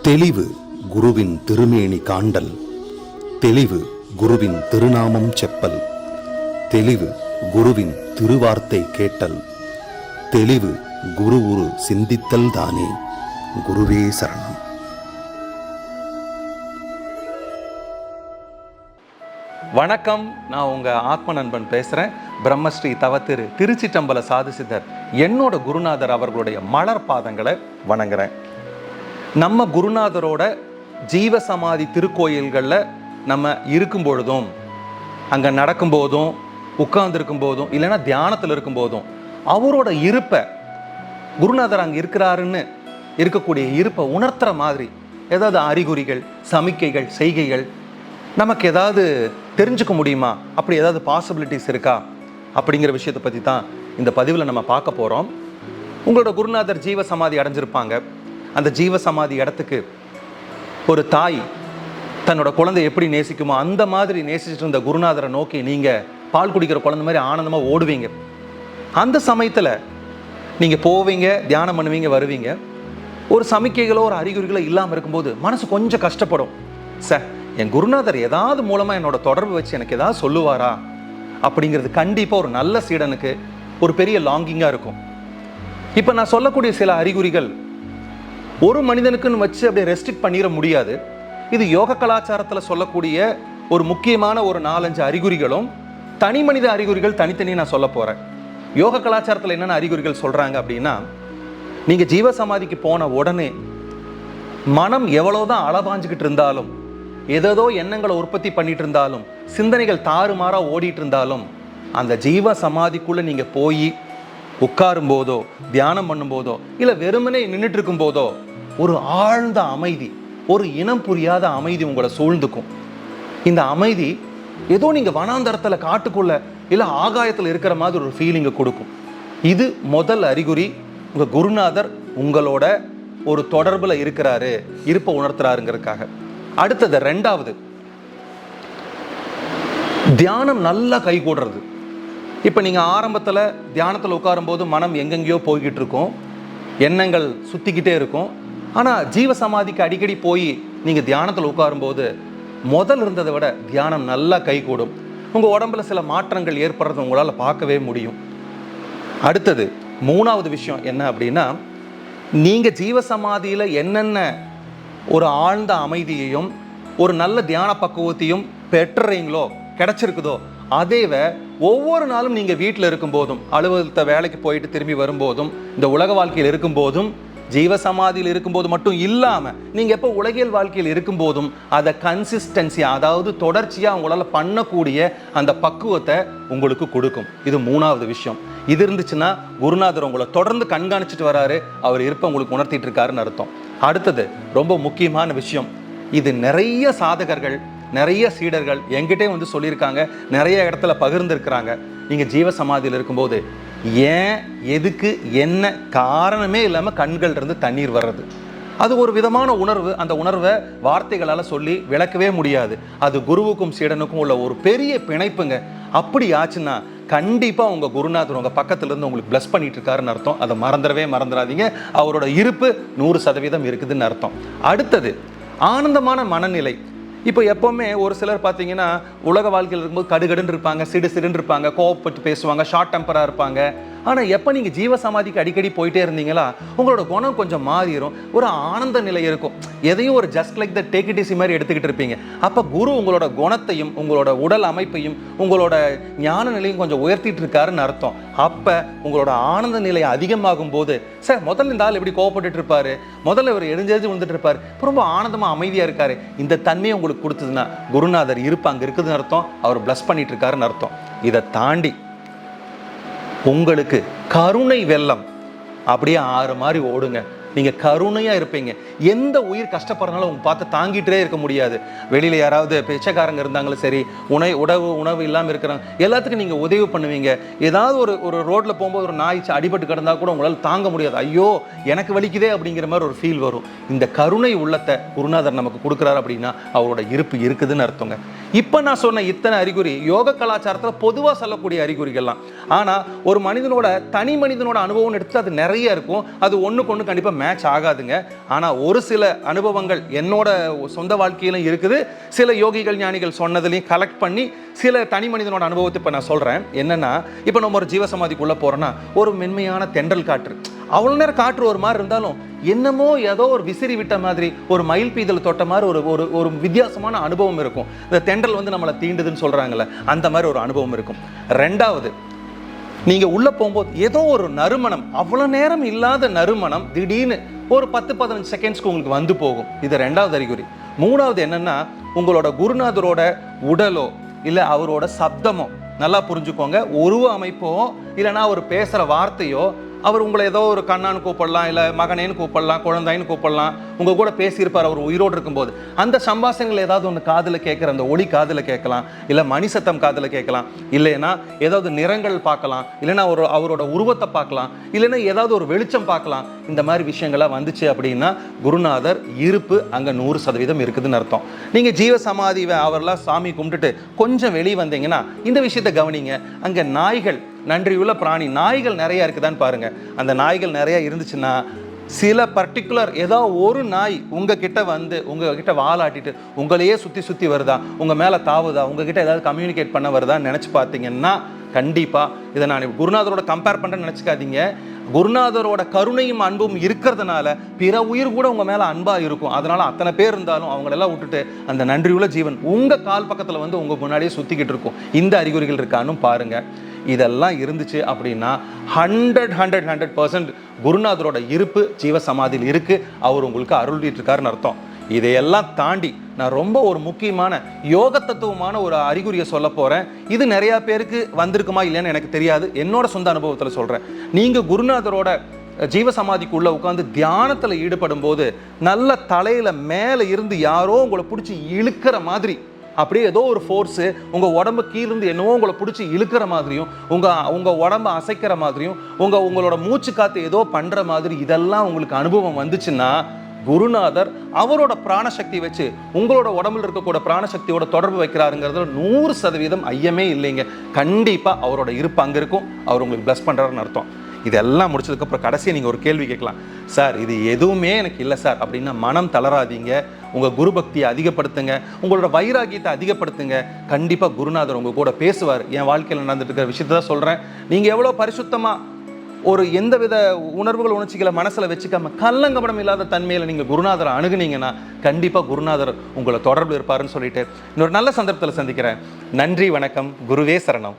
தெளிவு குருவின் திருமேனி காண்டல், தெளிவு குருவின் திருநாமம் செப்பல், தெளிவு குருவின் திருவார்த்தை கேட்டல், தெளிவு குரு உரு சிந்தித்தல் தானே. குருவே சரணம். வணக்கம், நான் உங்கள் ஆத்ம நண்பன் பேசுகிறேன். பிரம்மஸ்ரீ தவத்திரு திருச்சிற்றம்பல சாதுசித்தர் என்னோட குருநாதர் அவர்களுடைய மலர் பாதங்களை வணங்குறேன். நம்ம குருநாதரோட ஜீவசமாதி திருக்கோயில்களில் நம்ம இருக்கும் பொழுதும், அங்கே நடக்கும்போதும், உட்கார்ந்துருக்கும் போதும், இல்லைன்னா தியானத்தில் இருக்கும்போதும் அவரோட இருப்பை, குருநாதர் அங்கே இருக்கிறாருன்னு இருக்கக்கூடிய இருப்பை உணர்த்துற மாதிரி ஏதாவது அறிகுறிகள், சமிக்கைகள், செய்கைகள் நமக்கு ஏதாவது தெரிஞ்சுக்க முடியுமா? அப்படி ஏதாவது பாசிபிலிட்டிஸ் இருக்கா? அப்படிங்கிற விஷயத்தை பற்றி தான் இந்த பதிவில் நம்ம பார்க்க போகிறோம். உங்களோட குருநாதர் ஜீவசமாதி அடைஞ்சிருப்பாங்க. அந்த ஜீவசமாதி இடத்துக்கு ஒரு தாய் தன்னோட குழந்தை எப்படி நேசிக்குமோ அந்த மாதிரி நேசிச்சுட்டு இருந்த குருநாதரை நோக்கி நீங்கள் பால் குடிக்கிற குழந்தை மாதிரி ஆனந்தமாக ஓடுவீங்க. அந்த சமயத்தில் நீங்கள் போவீங்க, தியானம் பண்ணுவீங்க, வருவீங்க. ஒரு சமிக்கைகளோ ஒரு அறிகுறிகளோ இல்லாமல் இருக்கும்போது மனசு கொஞ்சம் கஷ்டப்படும். என் குருநாதர் ஏதாவது மூலமாக என்னோட தொடர்பு வச்சு எனக்கு ஏதாவது சொல்லுவாரா அப்படிங்கிறது கண்டிப்பாக ஒரு நல்ல சீடனுக்கு ஒரு பெரிய லாங்கிங்காக இருக்கும். இப்போ நான் சொல்லக்கூடிய சில அறிகுறிகள் ஒரு மனிதனுக்குன்னு வச்சு அப்படியே ரெஸ்ட்ரிக்ட் பண்ணிட முடியாது. இது யோக கலாச்சாரத்தில் சொல்லக்கூடிய ஒரு முக்கியமான ஒரு 4-5 அறிகுறிகளும், தனி மனித அறிகுறிகள் தனித்தனி நான் சொல்ல போகிறேன். யோக கலாச்சாரத்தில் என்னென்ன அறிகுறிகள் சொல்கிறாங்க அப்படின்னா, நீங்கள் ஜீவசமாதிக்கு போன உடனே மனம் எவ்வளோதான் அளபாஞ்சிக்கிட்டு இருந்தாலும், ஏதோ எண்ணங்களை உற்பத்தி பண்ணிட்டு இருந்தாலும், சிந்தனைகள் தாறுமாறாக ஓடிட்டு இருந்தாலும், அந்த ஜீவ சமாதிக்குள்ளே நீங்கள் போய் உட்காரும் போதோ, தியானம் பண்ணும்போதோ, இல்லை வெறுமனே நின்றுட்டு இருக்கும் போதோ ஒரு ஆழ்ந்த அமைதி, ஒரு இனம் புரியாத அமைதி உங்களை சூழ்ந்துக்கும். இந்த அமைதி ஏதோ நீங்கள் வனாந்தரத்தில், காட்டுக்குள்ள, இல்லை ஆகாயத்தில் இருக்கிற மாதிரி ஒரு ஃபீலிங்கை கொடுக்கும். இது முதல் அறிகுறி. உங்கள் குருநாதர் உங்களோட ஒரு தொடர்பில் இருக்கிறாரு, இருப்பை உணர்த்துறாருங்கிறதுக்காக. அடுத்தது 2வது, தியானம் நல்லா கை கூடுறது. இப்போ நீங்கள் ஆரம்பத்தில் தியானத்தில் உட்காரும்போது மனம் எங்கெங்கேயோ போய்கிட்டு இருக்கும், எண்ணங்கள் சுற்றிக்கிட்டே இருக்கும். ஆனால் ஜீவசமாதிக்கு அடிக்கடி போய் நீங்கள் தியானத்தில் உட்காரும்போது முதல் இருந்ததை விட தியானம் நல்லா கை கூடும். உங்கள் உடம்புல சில மாற்றங்கள் ஏற்படுறது உங்களால் பார்க்கவே முடியும். அடுத்தது 3வது விஷயம் என்ன அப்படின்னா, நீங்கள் ஜீவசமாதியில் என்னென்ன ஒரு ஆழ்ந்த அமைதியையும் ஒரு நல்ல தியான பக்குவத்தையும் பெற்றுறீங்களோ, கிடைச்சிருக்குதோ, அதேவே ஒவ்வொரு நாளும் நீங்கள் வீட்டில் இருக்கும்போதும், அலுவலகத்தை வேலைக்கு போயிட்டு திரும்பி வரும்போதும், இந்த உலக வாழ்க்கையில் இருக்கும்போதும், ஜீவசமாதியில் இருக்கும்போது மட்டும் இல்லாமல் நீங்கள் எப்போ உலகியல் வாழ்க்கையில் இருக்கும்போதும் அதை கன்சிஸ்டன்சியாக, அதாவது தொடர்ச்சியாக உங்களால் பண்ணக்கூடிய அந்த பக்குவத்தை உங்களுக்கு கொடுக்கும். இது 3வது விஷயம். இது இருந்துச்சுன்னா குருநாதர் உங்களை தொடர்ந்து கண்காணிச்சுட்டு வராரு, அவர் இருப்பை உங்களுக்கு உணர்த்திட்டு இருக்காருன்னு அர்த்தம். அடுத்தது ரொம்ப முக்கியமான விஷயம். இது நிறைய சாதகர்கள், நிறைய சீடர்கள் என்கிட்டே வந்து சொல்லியிருக்காங்க, நிறைய இடத்துல பகிர்ந்துருக்கிறாங்க. நீங்கள் ஜீவசமாதியில் இருக்கும்போது ஏன், எதுக்கு, என்ன காரணமே இல்லாமல் கண்கள் இருந்து தண்ணீர் வர்றது, அது ஒரு விதமான உணர்வு. அந்த உணர்வை வார்த்தைகளால் சொல்லி விளக்கவே முடியாது. அது குருவுக்கும் சீடனுக்கும் உள்ள ஒரு பெரிய பிணைப்புங்க. அப்படி ஆச்சுன்னா கண்டிப்பாக உங்கள் குருநாதர் உங்கள் பக்கத்துல இருந்து உங்களுக்கு பிளஸ் பண்ணிட்டு இருக்காருன்னு அர்த்தம். அதை மறந்துடாதீங்க. அவரோட இருப்பு 100% இருக்குதுன்னு அர்த்தம். அடுத்தது ஆனந்தமான மனநிலை. இப்போ எப்போவுமே ஒரு சிலர் பார்த்தீங்கன்னா உலக வாழ்க்கையில் இருக்கும்போது கடுகடுன்னு இருப்பாங்க, சிடுன்னு இருப்பாங்க, கோவப்பட்டு பேசுவாங்க, ஷார்ட் டெம்பராக இருப்பாங்க. ஆனால் எப்போ நீங்கள் ஜீவசமாதிக்கு அடிக்கடி போயிட்டே இருந்தீங்களா, உங்களோட குணம் கொஞ்சம் மாறிடும், ஒரு ஆனந்த நிலை இருக்கும். எதையும் ஒரு just like the take it easy மாதிரி எடுத்துக்கிட்டு இருப்பீங்க. அப்போ குரு உங்களோட குணத்தையும், உங்களோட உடல் அமைப்பையும், உங்களோட ஞான நிலையும் கொஞ்சம் உயர்த்திட்டு இருக்காருன்னு அர்த்தம். அப்போ உங்களோட ஆனந்த நிலை அதிகமாகும் போது, முதல்ல இந்த ஆள் எப்படி கோவப்பட்டுட்டு இருப்பாரு, முதல்ல இவர் எரிஞ்செறிஞ்சு வந்துட்டு இருப்பாரு, ரொம்ப ஆனந்தமாக அமைதியாக இருக்காரு, இந்த தன்மையை உங்களுக்கு கொடுத்ததுன்னா குருநாதர் இருப்பு அங்கே இருக்குதுன்னு அர்த்தம். அவர் பிளஸ் பண்ணிட்டு இருக்காருன்னு அர்த்தம். இதை தாண்டி உங்களுக்கு கருணை வெள்ளம் அப்படியே ஆறு மாதிரி ஓடுங்க. நீங்கள் கருணையாக இருப்பீங்க. எந்த உயிர் கஷ்டப்படுறதுனால உங்க பார்த்து தாங்கிட்டே இருக்க முடியாது. வெளியில் யாராவது பிச்சைக்காரங்க இருந்தாங்களும் சரி, உணவு இல்லாமல் இருக்கிறாங்க, எல்லாத்துக்கும் நீங்கள் உதவி பண்ணுவீங்க. ஏதாவது ஒரு ரோட்டில் போகும்போது ஒரு நாய் அடிபட்டு கிடந்தால் கூட உங்களால் தாங்க முடியாது, ஐயோ எனக்கு வலிக்குதே அப்படிங்கிற மாதிரி ஒரு ஃபீல் வரும். இந்த கருணை உள்ளத்தை குருநாதர் நமக்கு கொடுக்குறாரு அப்படின்னா அவரோட இருப்பு இருக்குதுன்னு அர்த்தங்க. இப்போ நான் சொன்ன இத்தனை அறிகுறி யோக கலாச்சாரத்தில் பொதுவாக சொல்லக்கூடிய அறிகுறிகள்லாம். ஆனால் ஒரு மனிதனோட தனி மனிதனோட அனுபவம் எடுத்து அது நிறைய இருக்கும். அது ஒன்றுக்கு ஒன்று கண்டிப்பாக மேட்ச் ஆகாதுங்க. ஆனால் ஒரு சில அனுபவங்கள் என்னோட சொந்த வாழ்க்கையிலும் இருக்குது, சில யோகிகள் ஞானிகள் சொன்னதுலையும் கலெக்ட் பண்ணி சில தனி மனிதனோட அனுபவத்தை இப்போ நான் சொல்கிறேன். என்னென்னா, இப்போ நம்ம ஒரு ஜீவசமாதிக்குள்ளே போகிறோன்னா ஒரு மென்மையான தென்றல் காற்று, அவ்வளோ நேரம் காற்று ஒரு மாதிரி இருந்தாலும் என்னமோ ஏதோ ஒரு விசிறி விட்ட மாதிரி, ஒரு மயில் பீதல் தொட்ட மாதிரி ஒரு ஒரு வித்தியாசமான அனுபவம் இருக்கும். இந்த தென்றல் வந்து நம்மளை தீண்டுதுன்னு சொல்கிறாங்கல்ல, அந்த மாதிரி ஒரு அனுபவம் இருக்கும். ரெண்டாவது, நீங்கள் உள்ளே போகும்போது ஏதோ ஒரு நறுமணம், அவ்வளோ நேரம் இல்லாத நறுமணம் திடீர்னு ஒரு 10-15 செகண்ட்ஸ்க்கு உங்களுக்கு வந்து போகும். இது ரெண்டாவது அறிகுறி. மூணாவது என்னென்னா, உங்களோட குருநாதரோட உடலோ இல்லை அவரோட சப்தமோ, நல்லா புரிஞ்சுக்கோங்க, உருவ அமைப்போ இல்லைனா அவர் பேசுகிற வார்த்தையோ, அவர் உங்களை ஏதோ ஒரு கண்ணான்னு கூப்பிடலாம், இல்லை மகனேன்னு கூப்பிடலாம், குழந்தைன்னு கூப்பிடலாம், உங்கள் கூட பேசியிருப்பார் அவர் உயிரோடு இருக்கும்போது. அந்த சம்பாஷணைகள் ஏதாவது ஒன்று காதில் கேட்குற அந்த ஒளி காதில் கேட்கலாம், இல்லை மணி சத்தம் காதில் கேட்கலாம், இல்லைன்னா ஏதாவது நிறங்கள் பார்க்கலாம், இல்லைன்னா அவரோட உருவத்தை பார்க்கலாம், இல்லைன்னா ஏதாவது ஒரு வெளிச்சம் பார்க்கலாம். இந்த மாதிரி விஷயங்கள்லாம் வந்துச்சு அப்படின்னா குருநாதர் இருப்பு அங்கே 100% இருக்குதுன்னு அர்த்தம். நீங்கள் ஜீவ சமாதி அவரெல்லாம் சாமி கும்பிட்டுட்டு கொஞ்சம் வெளியே வந்தீங்கன்னா இந்த விஷயத்தை கவனிங்க. அங்கே நாய்கள், நன்றியுள்ள பிராணி நாய்கள் நிறையா இருக்குதான்னு பாருங்கள். அந்த நாய்கள் நிறையா இருந்துச்சுன்னா சில பர்டிகுலர் ஏதோ ஒரு நாய் உங்ககிட்ட வந்து உங்ககிட்ட வாலாட்டிட்டு உங்களையே சுற்றி வருதா, உங்கள் மேலே தாவுதா, உங்ககிட்ட ஏதாவது கம்யூனிகேட் பண்ண வருதான்னு நினச்சி பார்த்தீங்கன்னா கண்டிப்பாக, இதை நான் குருநாதரோட கம்பேர் பண்ணுறேன்னு நினச்சிக்காதீங்க, குருநாதரோட கருணையும் அன்பும் இருக்கிறதுனால பிற உயிர் கூட உங்கள் மேலே அன்பாக இருக்கும். அதனால் அத்தனை பேர் இருந்தாலும் அவங்களெல்லாம் விட்டுட்டு அந்த நன்றியுள்ள ஜீவன் உங்கள் கால் பக்கத்தில் வந்து உங்கள் முன்னாடியே சுற்றிக்கிட்டு இருக்கும். இந்த அறிகுறிகள் இருக்கான்னு பாருங்கள். இதெல்லாம் இருந்துச்சு அப்படின்னா 100% குருநாதரோட இருப்பு ஜீவ சமாதியில் இருக்குது, அவர் உங்களுக்கு அருள்விட்டு இருக்காருன்னு அர்த்தம். இதையெல்லாம் தாண்டி நான் ரொம்ப ஒரு முக்கியமான யோக தத்துவமான ஒரு அறிகுறியை சொல்ல போகிறேன். இது நிறையா பேருக்கு வந்திருக்குமா இல்லையான்னு எனக்கு தெரியாது, என்னோட சொந்த அனுபவத்தில் சொல்கிறேன். நீங்கள் குருநாதரோட ஜீவசமாதிக்குள்ளே உட்காந்து தியானத்தில் ஈடுபடும் போது நல்ல தலையில் மேலே இருந்து யாரோ உங்களை பிடிச்சி இழுக்கிற மாதிரி, அப்படியே ஏதோ ஒரு ஃபோர்ஸு உங்கள் உடம்பு கீழிருந்து என்னவோ உங்களை பிடிச்சி இழுக்கிற மாதிரியும், உங்கள் உடம்பை அசைக்கிற மாதிரியும், உங்களோட மூச்சு காற்று ஏதோ பண்ணுற மாதிரி, இதெல்லாம் உங்களுக்கு அனுபவம் வந்துச்சுன்னா குருநாதர் அவரோட பிராணசக்தி வச்சு உங்களோட உடம்புல இருக்கக்கூடிய பிராணசக்தியோட தொடர்பு வைக்கிறாருங்கிறதுல 100% ஐயமே இல்லைங்க. கண்டிப்பாக அவரோட இருப்பு அங்கே இருக்கும், அவர் உங்களுக்கு பிளஸ் பண்ணுறாருன்னு அர்த்தம். இதெல்லாம் முடிச்சதுக்கப்புறம் கடைசியாக நீங்கள் ஒரு கேள்வி கேட்கலாம், சார் இது எதுவுமே எனக்கு இல்லை சார் அப்படின்னா மனம் தளராதீங்க, உங்கள் குரு பக்தியை அதிகப்படுத்துங்க, உங்களோட வைராகியத்தை அதிகப்படுத்துங்க. கண்டிப்பாக குருநாதர் உங்கள் கூட பேசுவார். என் வாழ்க்கையில் நடந்துட்டு இருக்கிற விஷயத்தை தான் சொல்கிறேன். நீங்கள் எவ்வளோ பரிசுத்தமாக ஒரு எந்தவித உணர்வுகள் உணர்ச்சிகளை மனசில் வச்சுக்காம கள்ளங்கபடம் இல்லாத தன்மையில் நீங்கள் குருநாதரை அணுகுனீங்கன்னா கண்டிப்பாக குருநாதர் உங்களை தொடர்பு இருப்பாருன்னு சொல்லிட்டு இன்னொரு நல்ல சந்தர்ப்பத்தில் சந்திக்கிறேன். நன்றி, வணக்கம், குருவே சரணம்.